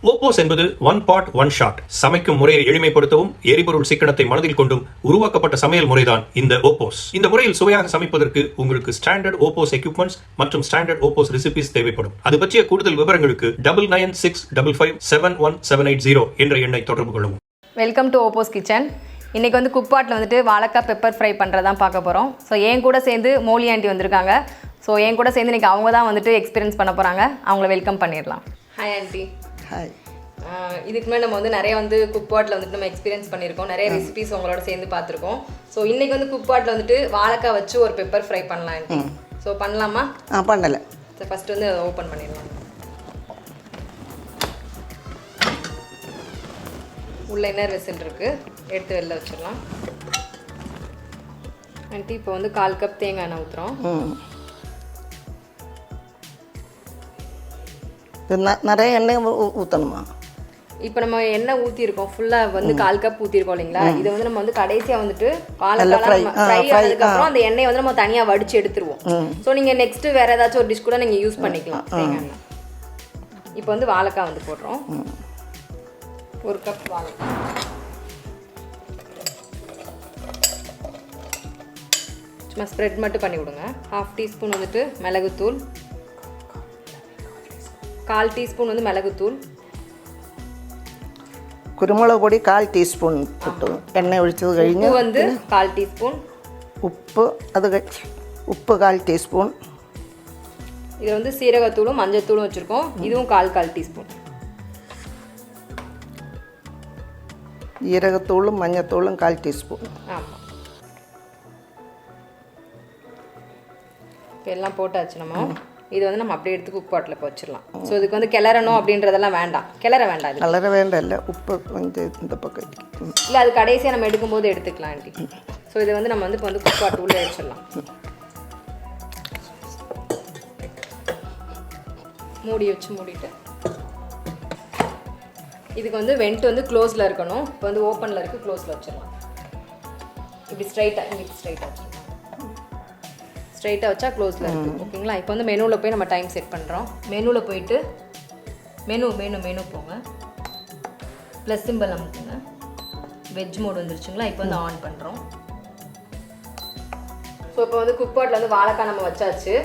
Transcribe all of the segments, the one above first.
OPOS என்பது one pot one shot சமைக்கும் முறையை எளிமைப்படுத்தவும் எரிபொருள் சிக்கனத்தை மனதில் கொண்டும் உருவாக்கப்பட்ட சமையல் முறைதான் இந்த OPOS. இந்த முறையில் சுவையாக சமைப்பதற்கு உங்களுக்கு ஸ்டாண்டர்ட் OPOS எக்யூப்மெண்ட்ஸ் மற்றும் ஸ்டாண்டர்ட் OPOS ரெசிபிஸ் தேவைப்படும். அது பற்றிய கூடுதல் விவரங்களுக்கு 9965557180 என்ற எண்ணை தொடர்பு கொள்ளவும். Welcome to OPOS kitchen. இன்றைக்கி வந்து குக்பாட்டில் வந்துட்டு வாழைக்காய் பெப்பர் ஃப்ரை பண்ணுறதான் பார்க்க போகிறோம். ஸோ என் கூட சேர்ந்து மோலி ஆண்டி வந்திருக்காங்க. ஸோ என் கூட சேர்ந்து இன்றைக்கி அவங்க தான் வந்துட்டு எக்ஸ்பீரியன்ஸ் பண்ண போகிறாங்க. அவங்கள வெல்கம் பண்ணிடலாம். Hi aunty. ஹாய். இதுக்கு முன்னாடி நம்ம வந்து நிறைய வந்து குக்பாட்டில் வந்துட்டு நம்ம எக்ஸ்பீரியன்ஸ் பண்ணியிருக்கோம். நிறைய ரெசிபிஸ் உங்களோட சேர்ந்து பார்த்துருக்கோம். ஸோ இன்றைக்கி வந்து குக்பாட்டில் வந்துட்டு வாழைக்காய் வச்சு ஒரு பெப்பர் ஃப்ரை பண்ணலாம் ஆண்டி. ஸோ பண்ணலாமா? பண்ணலை. ஸோ ஃபஸ்ட்டு வந்து அதை ஓப்பன் பண்ணிடலாம். உள்ள இன்னர் வெசல் இருக்குது, எடுத்து வெளில வச்சிடலாம். ஆண்டி இப்போ வந்து 1/4 கப் தேங்காய் எண்ணெய் ஊற்றுறோம். நிறைய எண்ணெய் ஊற்றணுமா? இப்போ நம்ம எண்ணெய் ஊற்றிருக்கோம், ஃபுல்லாக வந்து 1/4 கப் ஊற்றிருக்கோம் இல்லைங்களா? இதை வந்து நம்ம வந்து கடைசியாக வந்துட்டு வாழைக்காய் ஃப்ரை ஆனதுக்கப்புறம் அந்த எண்ணெயை வந்து நம்ம தனியாக வடித்து எடுத்துருவோம். ஸோ நீங்கள் நெக்ஸ்ட்டு வேறு ஏதாச்சும் ஒரு டிஷ் கூட நீங்கள் யூஸ் பண்ணிக்கலாம் தேங்காய் எண்ணெய். இப்போ வந்து வாழைக்காய் வந்து போடுறோம். 1 கப் வாழைக்காய். சும்மா ஸ்ப்ரெட் மட்டும் பண்ணி விடுங்க. 1/2 டீஸ்பூன் வந்துட்டு மிளகுத்தூள், 1/4 டீஸ்பூன் வந்து மிளகுத்தூள், കുരുമുളക് പൊടി 1/4 ടീസ്പൂൺ ഇട്ടു. എണ്ണ ഒഴിച്ചത് കഴിഞ്ഞ് ഉപ്പ് வந்து 1/4 ടീസ്പൂൺ ഉപ്പ്, അത് ഉപ്പ് 1/4 ടീസ്പൂൺ. இது வந்து சீரகத்தூளும் மஞ்சத்தூளும் வச்சுருக்கோம். இதுவும் 1/4 டீஸ்பூன். ജീരകത്തൂളും മഞ്ഞത്തൂളും 1/4 ടീസ്പൂൺ. ஆமாம், எல்லாம் போட்டாச்சு. நம்ம இது வந்து நம்ம அப்படியே எடுத்து குக் பாட்டில் இப்போ வச்சிடலாம். ஸோ இதுக்கு வந்து கிளறணும் அப்படின்றதெல்லாம் வேண்டாம், கிளற வேண்டாம். இது கிளற வேண்டாம், இல்லை உப்பு கொஞ்சம் இந்த பக்கம் இல்லை, அது கடைசியாக நம்ம எடுக்கும்போது எடுத்துக்கலாம் ஆண்டி. ஸோ இதை வந்து நம்ம வந்து இப்போ வந்து குக் பாட்டு உள்ளே வச்சிடலாம். மூடி வச்சு மூடிட்டு இதுக்கு வந்து வெண்ட் வந்து க்ளோஸில் இருக்கணும். இப்போ வந்து ஓப்பனில் இருக்குது, க்ளோஸில் வச்சிடலாம். இப்படி ஸ்ட்ரைட்டாக வச்சா க்ளோஸில் இருக்குது. ஓகேங்களா? இப்போ வந்து மெனுவில் போய் நம்ம டைம் செட் பண்ணுறோம். மெனுவில் போயிட்டு மெனு போங்க, ப்ளஸ் சிம்பிள் அமுக்குங்க. வெஜ் மோட் வந்துருச்சுங்களா? இப்போ வந்து ஆன் பண்ணுறோம். ஸோ இப்போ வந்து குக்பாட்டில் வந்து வாழைக்காய் நம்ம வச்சாச்சு.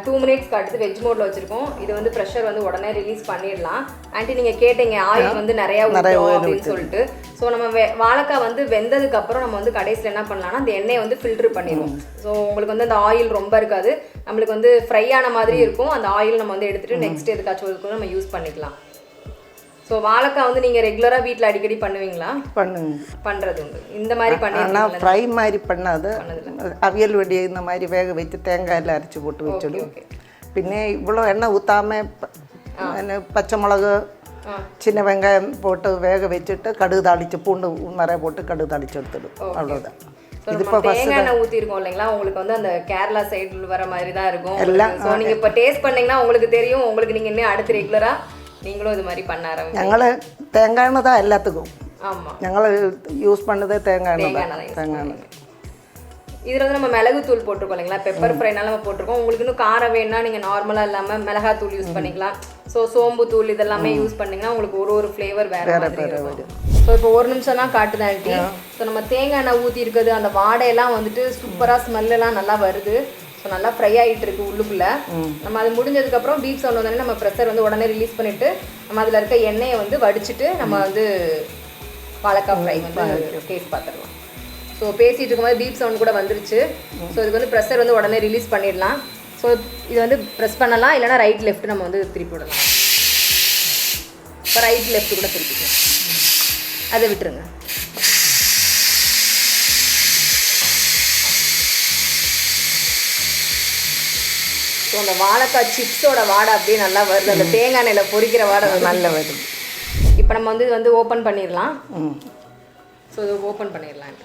2 மினிட்ஸ் காட்டுது, வெஜ் மோடில் வச்சுருக்கோம். இது வந்து ப்ரெஷர் வந்து உடனே ரிலீஸ் பண்ணிடலாம். ஆண்டி நீங்கள் கேட்டீங்க ஆயில் வந்து நிறையா ஊற்றும் அப்படின்னு சொல்லிட்டு. ஸோ நம்ம வாழைக்காய் வந்து வெந்ததுக்கப்புறம் நம்ம வந்து கடைசியில் என்ன பண்ணலாம்னா அந்த எண்ணெயை வந்து ஃபில்ட்ரு பண்ணிடுவோம். ஸோ உங்களுக்கு வந்து அந்த ஆயில் ரொம்ப இருக்காது, நம்மளுக்கு வந்து ஃப்ரை ஆன மாதிரி இருக்கும். அந்த ஆயில் நம்ம வந்து எடுத்துகிட்டு நெக்ஸ்ட் எதுக்காச்சும் இதுக்கு நம்ம யூஸ் பண்ணிக்கலாம். ஸோ வாழைக்காய் வந்து நீங்கள் ரெகுலராக வீட்டில் அடிக்கடி பண்ணுவீங்களா? பண்ணுறது உண்டு. இந்த மாதிரி ஆனால் ஃப்ரை மாதிரி பண்ணாது, அவியல் வெடி இந்த மாதிரி வேக வச்சு தேங்காயில் அரைச்சி போட்டு வச்சிடும். பின்னே இவ்வளோ எண்ணெய் ஊற்றாமல் பச்சை மிளகு சின்ன வெங்காயம் போட்டு வேக வச்சுட்டு கடுகு தாளித்து பூண்டு நிறைய போட்டு கடுகு தாளித்து எடுத்துடும். அவ்வளோதான். இது இப்போ தேங்காய் எண்ணெய் ஊற்றிருக்கோம் இல்லைங்களா? உங்களுக்கு வந்து அந்த கேரளா சைடில் வர மாதிரி தான் இருக்கும் எல்லாம். ஸோ நீங்கள் இப்போ டேஸ்ட் பண்ணிங்கன்னா உங்களுக்கு தெரியும். உங்களுக்கு நீங்கள் இன்னும் அடுத்து ரெகுலராக நீங்களும் இது மாதிரி பண்ண ஆரம்பிங்க. ഞങ്ങൾ தேங்காய் எண்ணெய் தான் எல்லாத்துக்கும். ஆமாம், ഞങ്ങൾ யூஸ் பண்ணதே தேங்காய் எண்ணெய். இதில் வந்து நம்ம மிளகுத்தூள் போட்டிருக்கோம் இல்லைங்களா? பெப்பர் ஃப்ரைனால நம்ம போட்டிருக்கோம். உங்களுக்கு இன்னும் காரம் வேணும்னா நீங்கள் நார்மலாக இல்லாமல் மிளகாத்தூள் யூஸ் பண்ணிக்கலாம். ஸோ சோம்பு தூள் இதெல்லாமே யூஸ் பண்ணிங்கன்னா உங்களுக்கு ஒரு ஃப்ளேவர் வேறு வரும். ஸோ இப்போ 1 நிமிஷம் தான் காட்டுதான் ஆண்டி. ஸோ நம்ம தேங்காய் எண்ணெய் ஊற்றி இருக்குது, அந்த வாடையெல்லாம் வந்துட்டு சூப்பராக ஸ்மெல்லாம் நல்லா வருது. ஸோ நல்லா ஃப்ரை ஆகிட்டு இருக்குது உள்ளுக்குள்ளே. நம்ம அது முடிஞ்சதுக்கப்புறம் பீப் சவுண்ட் வந்தோடனே நம்ம ப்ரெஷர் வந்து உடனே ரிலீஸ் பண்ணிவிட்டு நம்ம அதில் இருக்க எண்ணெயை வந்து வடிச்சிட்டு நம்ம வந்து வாழைக்காய் ஃப்ரை வந்து டேஸ்ட் பார்த்துடலாம். ஸோ பேசிகிட்டு இருக்கும்போது பீப் சவுண்ட் கூட வந்துருச்சு. ஸோ இதுக்கு வந்து ப்ரெஷர் வந்து உடனே ரிலீஸ் பண்ணிடலாம். ஸோ இது வந்து ப்ரெஸ் பண்ணலாம், இல்லைனா ரைட் லெஃப்ட் நம்ம வந்து திருப்பி விடலாம். இப்போ ரைட் லெஃப்ட் கூட திருப்பிக்கலாம், அதை விட்டுருங்க. ஸோ அந்த வாழைக்காய் சிப்ஸோட வாடை அப்படியே நல்லா வருது, அந்த தேங்காய் எண்ணெயில் பொரிக்கிற வாடை நல்லா வருது. இப்போ நம்ம வந்து இது வந்து ஓப்பன் பண்ணிடலாம். ஸோ இது ஓப்பன் பண்ணிடலாம்.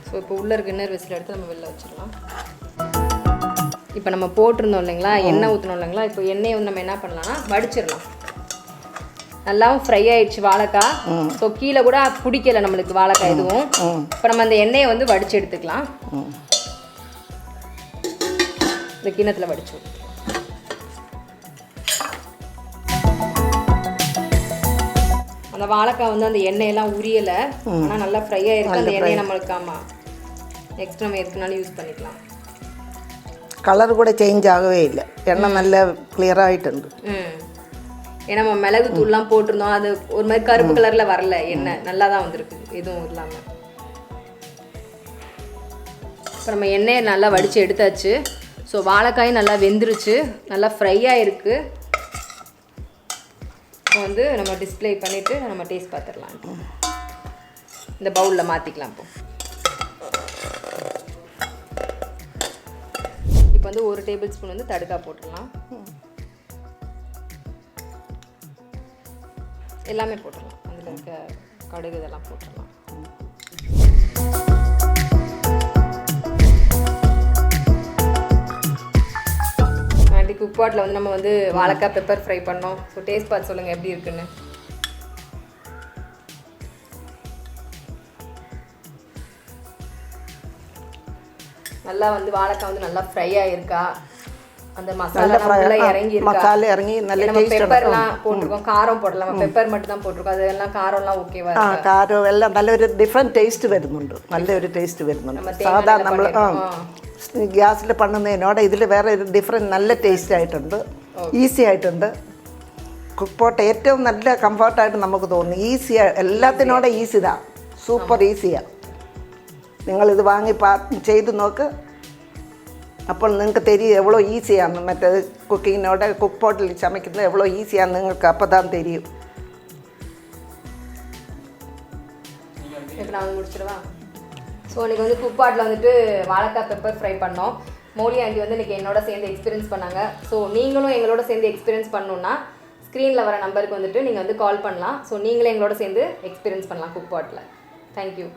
ஸோ இப்போ உள்ளே இருக்க இன்னர் வெஸ்ஸில் எடுத்து நம்ம வெளில வச்சிடலாம். இப்போ நம்ம போட்டிருந்தோம் இல்லைங்களா, எண்ணெய் ஊற்றணும் இல்லைங்களா? இப்போ எண்ணெயை வந்து நம்ம என்ன பண்ணலாம்னா வடிச்சிடலாம். நல்லாவும் ஃப்ரை ஆயிடுச்சு வாழைக்காய். ஸோ கீழே கூட பிடிக்கலை நம்மளுக்கு வாழைக்காய் எதுவும். இப்போ நம்ம அந்த எண்ணெயை வந்து வடித்து எடுத்துக்கலாம். இந்த கிண்ணத்தில் வடிச்சு அந்த வாழைக்காய் வந்து அந்த எண்ணெயெல்லாம் உரியலை, ஆனால் நல்லா ஃப்ரை ஆகிருக்கு. அந்த எண்ணெயை நம்மளுக்கு ஆமாம் நெக்ஸ்ட் நம்ம எதுக்குனாலும் யூஸ் பண்ணிக்கலாம். கலர் கூட சேஞ்ச் ஆகவே இல்லை, எண்ணெய் நல்லா கிளியராக ஆகிட்டு. ஏன்னா நம்ம மிளகு தூள்லாம் போட்டிருந்தோம், அது ஒரு மாதிரி கருப்பு கலரில் வரல, எண்ணெய் நல்லா தான் வந்திருக்கு எதுவும் இல்லாமல். இப்போ நம்ம எண்ணெயை நல்லா வடித்து எடுத்தாச்சு. ஸோ வாழைக்காயும் நல்லா வெந்துருச்சு, நல்லா ஃப்ரை ஆகிருக்கு. இப்போ வந்து நம்ம டிஸ்ப்ளே பண்ணிவிட்டு நம்ம டேஸ்ட் பார்த்துடலாம். இந்த பவுலில் மாற்றிக்கலாம். இப்போ வந்து 1 டேபிள் ஸ்பூன் வந்து தடுக்கா போட்டுடலாம். எல்லாமே போட்டுடலாம், அதில் இருக்க கடுகு இதெல்லாம் போட்டுடலாம். ஆண்டி குக் பாட்டில் வந்து நம்ம வந்து வாழைக்காய் பெப்பர் ஃப்ரை பண்ணோம். ஸோ டேஸ்ட் பார்த்து சொல்லுங்கள் எப்படி இருக்குன்னு. நல்லா வந்து வாழைக்காய் வந்து நல்லா ஃப்ரை ஆகிருக்கா, அந்த மசாலா இறங்கி மசாலா இறங்கி நல்ல டேஸ்ட். பெப்பர்லாம் போட்டிருக்கோம், காரம் போடலாம். பெப்பர் மட்டும் தான் போட்டிருக்கோம், அதெல்லாம் காரம்லாம் ஓகேவா இருக்கு? காரம் எல்லாம் നല്ലൊരു ഡിഫറെന്റ് ടേസ്റ്റ് വരുന്നുണ്ട്, നല്ലൊരു ടേസ്റ്റ് വരുന്നുണ്ട്. സാധാ നമ്മൾ ഗ്യാസിൽ പണ്ണുന്നതിനോട് ഇതിൽ വേറെ ഒരു ഡിഫറെന്റ് നല്ല ടേസ്റ്റ് ആയിട്ടുണ്ട്, ഈസി ആയിട്ടുണ്ട്. കുക്ക് പോട്ട് ഏറ്റവും നല്ല കംഫർട്ടായിട്ട് നമുക്ക് തോന്നുന്നു. ഈസിയാ, എല്ലാത്തിനോടെ ഈസിതാ, സൂപ്പർ ഈസിയാ. നിങ്ങളിത് വാങ്ങി ചെയ്ത് നോക്ക്, അപ്പോൾ നിങ്ങൾക്ക് தெரியும் எவ்வளோ ஈஸியான்னு. மற்றது குக்கிங்கோட குக் போட்டில் சமைக்கிறது எவ்வளோ ஈஸியான்னு നിങ്ങൾക്ക് அப்போ தான் தெரியும். இப்போ நான் முடிச்சிடுவா. ஸோ இன்றைக்கி வந்து குக் பாட்டில் வந்துட்டு வாழைக்காய் பெப்பர் ஃப்ரை பண்ணோம். மௌலி ஆண்டி வந்து இன்றைக்கி என்னோட சேர்ந்து எக்ஸ்பீரியன்ஸ் பண்ணாங்க. ஸோ நீங்களும் எங்களோட சேர்ந்து எக்ஸ்பீரியன்ஸ் பண்ணணுன்னா ஸ்க்ரீனில் வர நம்பருக்கு வந்துட்டு நீங்கள் வந்து கால் பண்ணலாம். ஸோ நீங்களே எங்களோட சேர்ந்து எக்ஸ்பீரியன்ஸ் பண்ணலாம் குக் பாட்டில். தேங்க்யூ.